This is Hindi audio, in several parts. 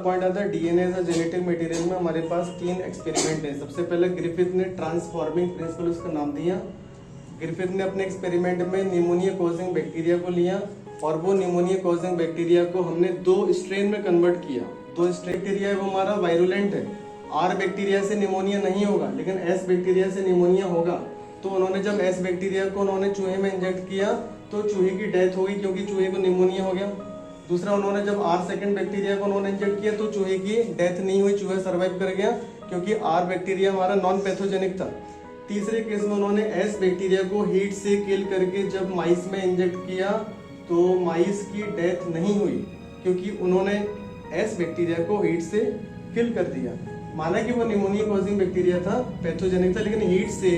पॉइंट आता है DNA as a genetic material में हमारे पास 3 एक्सपेरिमेंट है। सबसे पहले ग्रिफिथ ने ट्रांसफॉर्मिंग प्रिंसिपल उसका नाम दिया। ग्रिफिथ ने अपने एक्सपेरिमेंट में निमोनिया कॉजिंग बैक्टीरिया को लिया और वो निमोनिया कॉजिंग बैक्टीरिया को हमने 2 स्ट्रेन में कन्वर्ट किया। 2 स्ट्रेन बैक्टीरिया है वो हमारा वायरुलेंट है। आर बैक्टीरिया से निमोनिया नहीं होगा लेकिन एस बैक्टीरिया से निमोनिया होगा। तो उन्होंने जब एस बैक्टीरिया को उन्होंने चूहे में इंजेक्ट किया तो चूहे की डेथ हो गई क्योंकि चूहे को निमोनिया हो गया। दूसरा, उन्होंने जब आर सेकंड बैक्टीरिया को उन्होंने इंजेक्ट किया तो चूहे की डेथ नहीं हुई, चूहा सर्वाइव कर गया क्योंकि आर बैक्टीरिया हमारा नॉन पैथोजेनिक था। तीसरे केस में उन्होंने एस बैक्टीरिया को हीट से किल करके जब माइस में इंजेक्ट किया तो माइस की डेथ नहीं हुई क्योंकि उन्होंने एस बैक्टीरिया को हीट से किल कर दिया। माना कि वो निमोनिया कॉजिंग बैक्टीरिया था, पैथोजेनिक था, लेकिन हीट से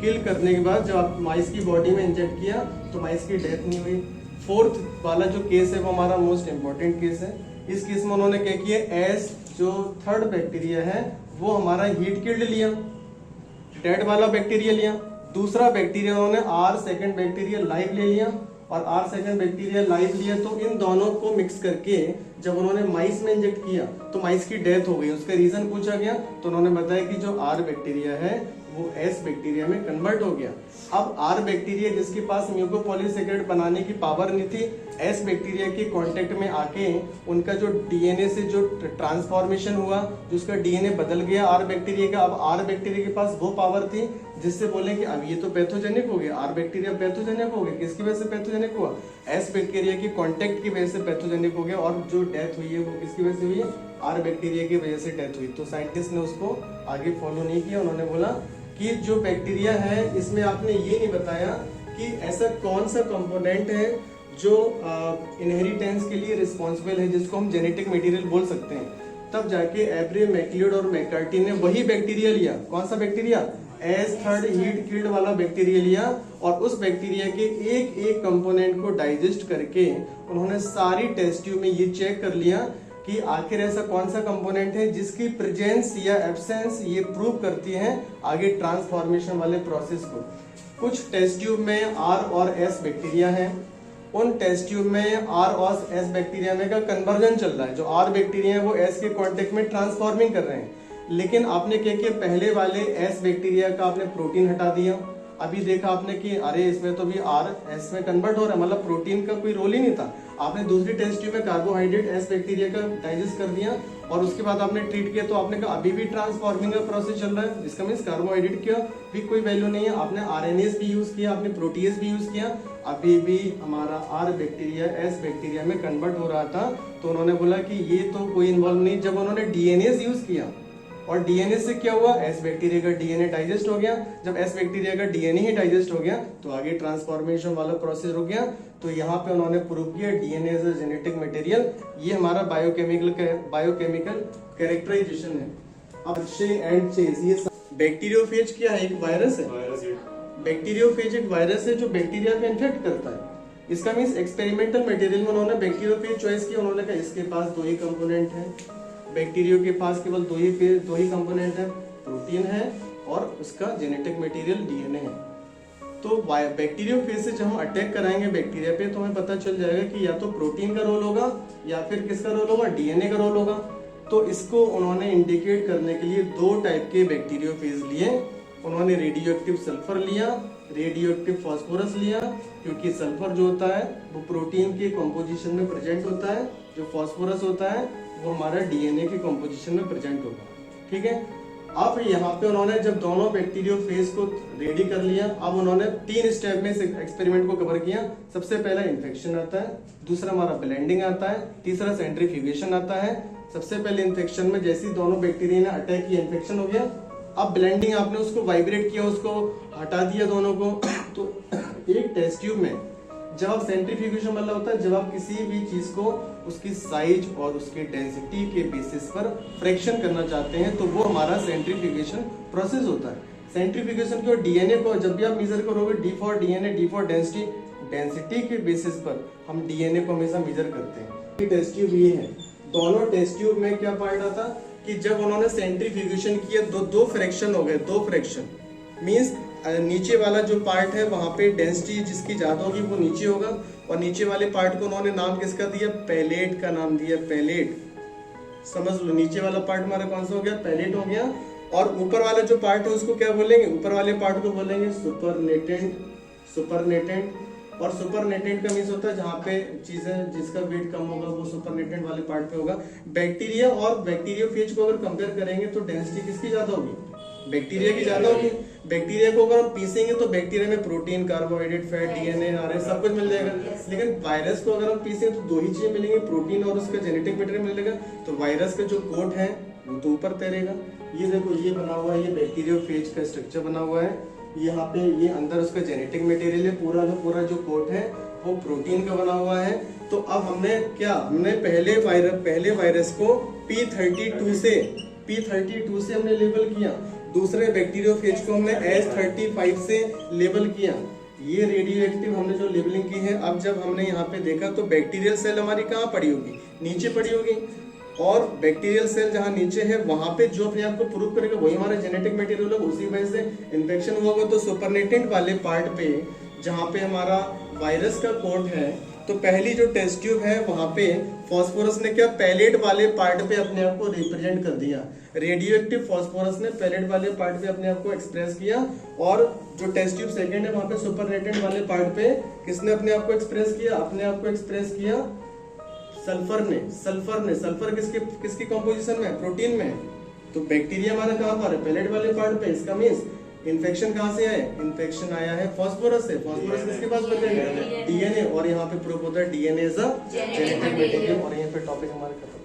किल करने के बाद जब आप माइस की बॉडी में इंजेक्ट किया तो माइस की डेथ नहीं हुई। फोर्थ वाला जो केस है वो हमारा मोस्ट इंपॉर्टेंट केस है। इस केस में उन्होंने क्या किया, एस जो थर्ड बैक्टीरिया है वो हमारा हीट किल्ड लिया, डेड वाला बैक्टीरिया लिया। दूसरा बैक्टीरिया उन्होंने आर सेकंड बैक्टीरिया लाइव ले लिया और आर सेकंड बैक्टीरिया लाइव लिया। तो इन दोनों को मिक्स करके जब उन्होंने माइस में इंजेक्ट किया तो माइस की डेथ हो गई। उसका रीजन पूछा गया तो उन्होंने बताया कि जो आर बैक्टीरिया है वो एस बैक्टीरिया में कन्वर्ट हो गया। अब आर बैक्टीरिया जिसके पास म्यूकोपॉलीसेकेराइड बनाने की पावर नहीं थी, एस बैक्टीरिया के कांटेक्ट में आके उनका जो डीएनए से जो ट्रांसफॉर्मेशन हुआ, जो उसका डीएनए बदल गया आर बैक्टीरिया का। अब आर बैक्टीरिया के पास वो पावर थी जिससे बोले कि अब ये तो पैथोजेनिक हो गया, आर बैक्टीरिया पैथोजेनिक हो गया। किसकी वजह से पैथोजेनिक हुआ, एस बैक्टीरिया के कांटेक्ट की वजह से पैथोजेनिक हो गया। और जो डेथ हुई है वो किसकी वजह से हुई है, आर बैक्टीरिया की वजह से डेथ हुई। तो साइंटिस्ट ने उसको आगे फॉलो नहीं किया। उन्होंने बोला कि जो बैक्टीरिया है इसमें आपने ये नहीं बताया कि ऐसा कौन सा कंपोनेंट है जो इनहेरिटेंस के लिए रिस्पॉन्सिबल है, जिसको हम जेनेटिक मटेरियल बोल सकते हैं। तब जाके एब्रे, मैक्लियोड और मैककार्टी ने वही बैक्टीरिया लिया। कौन सा bacteria, S third heat killed वाला बैक्टीरिया लिया और उस बैक्टीरिया के एक एक कंपोनेंट को डाइजेस्ट करके उन्होंने सारी टेस्ट ट्यूब में ये चेक कर लिया कि आखिर ऐसा कौन सा कंपोनेंट है जिसकी प्रेजेंस या एब्सेंस ये प्रूव करती है आगे ट्रांसफॉर्मेशन वाले प्रोसेस को। कुछ टेस्ट ट्यूब में आर और एस बैक्टीरिया है, उन टेस्ट ट्यूब में आर और एस बैक्टीरिया में का कन्वर्जन चल रहा है। जो आर बैक्टीरिया है वो एस के कांटेक्ट में ट्रांसफॉर्मिंग कर रहे हैं, लेकिन आपने क्या किया, पहले वाले एस बैक्टीरिया का आपने प्रोटीन हटा दिया। अभी देखा आपने कि अरे इसमें तो भी आर एस में कन्वर्ट हो रहा है, मतलब प्रोटीन का कोई रोल ही नहीं था। आपने दूसरी टेस्ट ट्यूब में कार्बोहाइड्रेट एस बैक्टीरिया का डाइजेस्ट कर दिया और उसके बाद आपने ट्रीट किया तो आपने कहा अभी भी ट्रांसफॉर्मिंग का प्रोसेस चल रहा है, इसका मींस कार्बोहाइड्रेट का भी कोई वैल्यू नहीं है। आपने आरएनएस भी यूज किया, आपने प्रोटीएस भी यूज किया, अभी भी हमारा आर बैक्टीरिया एस बैक्टीरिया में कन्वर्ट हो रहा था। तो उन्होंने बोला कि ये तो कोई इन्वॉल्व नहीं। जब उन्होंने डीएनए यूज किया और डीएनए से क्या हुआ, एस बैक्टीरिया का डीएनए डाइजेस्ट हो गया। जब एस बैक्टीरिया का डीएनए ही डाइजेस्ट हो गया तो आगे ट्रांसफॉर्मेशन वाला प्रोसेस हो गया। तो यहाँ पे उन्होंने प्रूव किया DNA as a genetic material. ये हमारा बायोकेमिकल कैरेक्टराइजेशन है। अब चे एंड चेज, ये बैक्टीरियोफेज क्या है, एक वायरस है। बैक्टीरियोफेज एक वायरस है जो बैक्टीरिया को इन्फेक्ट करता है। इसका मीन्स एक्सपेरिमेंटल मटेरियल में उन्होंने बैक्टीरियोफेज चॉइस किया। उन्होंने कहा इसके पास 2 ही कंपोनेंट है, बैक्टीरियो के पास केवल 2 ही कंपोनेंट है, प्रोटीन है और उसका जेनेटिक मटेरियल डीएनए है। तो बैक्टीरियोफेज से जब हम अटैक कराएंगे बैक्टीरिया पे तो हमें पता चल जाएगा कि या तो प्रोटीन का रोल होगा या फिर किसका रोल होगा, डीएनए का रोल होगा। तो इसको उन्होंने इंडिकेट करने के लिए 2 टाइप के बैक्टीरियोफेज लिए। उन्होंने रेडियो एक्टिव सल्फर लिया, रेडियो एक्टिव फास्फोरस लिया, क्योंकि सल्फर जो होता है वो प्रोटीन के कॉम्पोजिशन में प्रेजेंट होता है, जो फास्फोरस होता है वो हमारा डीएनए के कॉम्पोजिशन में प्रेजेंट होगा। ठीक है। अब यहाँ पे उन्होंने जब दोनों बैक्टीरियोफेज को रेडी कर लिया, अब उन्होंने 3 स्टेप में इस एक्सपेरिमेंट को कवर किया। सबसे पहला इन्फेक्शन आता है, दूसरा हमारा ब्लेंडिंग आता है, तीसरा सेंट्रीफ्यूगेशन आता है। सबसे पहले इन्फेक्शन में जैसे ही दोनों बैक्टीरिया ने अटैक किया, इन्फेक्शन हो गया। अब ब्लेंडिंग, आपने उसको वाइब्रेट किया, उसको हटा दिया दोनों को। तो एक टेस्ट ट्यूब में जब आप सेंट्रीफ्यूगेशन मतलब होता है जब आप किसी भी चीज को उसकी साइज और उसकी डेंसिटी के बेसिस पर फ्रैक्शन करना चाहते हैं तो वो हमारा सेंट्रीफ्यूगेशन प्रोसेस होता है। सेंट्रीफ्यूगेशन को डीएनए को जब भी आप मेजर करोगे, D for DNA, D for density, density के बेसिस पर हम डीएनए को हमेशा मेजर करते हैं। टेस्ट ट्यूब ये है। दोनों टेस्ट ट्यूब में क्या पार्ट आता कि जब उन्होंने सेंट्रीफ्यूगेशन किया दो फ्रैक्शन हो गए, 2 फ्रैक्शन मींस नीचे वाला जो पार्ट है वहां पे डेंसिटी जिसकी ज्यादा होगी वो नीचे होगा और नीचे वाले पार्ट को उन्होंने नाम किसका दिया, पैलेट का नाम दिया, पैलेट। समझ लो नीचे वाला पार्ट हमारा कौन सा हो गया, पैलेट हो गया। और ऊपर वाला जो पार्ट है उसको क्या बोलेंगे, ऊपर वाले पार्ट को बोलेंगे सुपरनेटेंट। सुपरनेटेंट, और सुपरनेटेंट का मीन्स होता है जहाँ पे चीजें जिसका वेट कम होगा वो सुपरनेटेंट वाले पार्ट पे होगा। बैक्टीरिया और बैक्टीरियोफेज को अगर कंपेयर करेंगे तो डेंसिटी किसकी ज्यादा होगी, बैक्टीरिया की ज्यादा होगी। बैक्टीरिया को अगर हम पीसेंगे तो बैक्टीरिया में protein, carbohydrate, fat, DNA, RNA सब कुछ मिल जाएगा। लेकिन वायरस को अगर हम पीसेंगे तो दो ही चीजें मिलेंगी, प्रोटीन और उसका जेनेटिक मटेरियल मिलेगा। तो वायरस का जो कोट है वो तो ऊपर तैरेगा। ये देखो ये बना हुआ है, ये बैक्टीरियोफेज का स्ट्रक्चर बना हुआ है। यहाँ पे ये अंदर उसका जेनेटिक मटेरियल है, पूरा का पूरा जो कोट है वो प्रोटीन का बना हुआ है। तो अब हमने पहले वायरस को P32 से हमने लेबल किया, दूसरे बैक्टीरियोफेज को हमने S35 से लेबल किया। ये रेडियो एक्टिव हमने जो लेबलिंग की है। अब जब हमने यहाँ पे देखा तो बैक्टीरियल सेल हमारी कहाँ पड़ी होगी, नीचे पड़ी होगी। और बैक्टीरियल सेल जहाँ नीचे है वहां पे जो अपने आप को प्रूव करेगा वही हमारा जेनेटिक मटेरियल होगा, उसी वजह से इन्फेक्शन हुआ होगा। तो सुपरनेटेंट वाले पार्ट पे जहाँ पे हमारा वायरस का कोट है, तो पहली जो टेस्ट ट्यूब है वहां पे फास्फोरस ने क्या पैलेट वाले पार्ट पे अपने आप को रिप्रेजेंट कर दिया। रेडियो एक्टिव फास्फोरस ने पैलेट वाले पार्ट पे अपने आप को एक्सप्रेस किया। और जो टेस्ट ट्यूब सेकंड है वहां पे सुपरनेटेंट वाले पार्ट पे किसने अपने आप को एक्सप्रेस किया, अपने आप को एक्सप्रेस किया सल्फर ने। सल्फर किसकी कंपोजिशन में है, प्रोटीन में। तो बैक्टीरिया हमारा कहाँ पर है, पैलेट वाले पार्ट पे। इसका मीन्स इन्फेक्शन कहाँ से है, इन्फेक्शन आया है फास्फोरस से। फास्फोरस किसके पास बचेगा, डीएनए। और यहाँ पे प्रूफ होता है DNA is a genetic material. और यहाँ पे टॉपिक हमारे खत्म।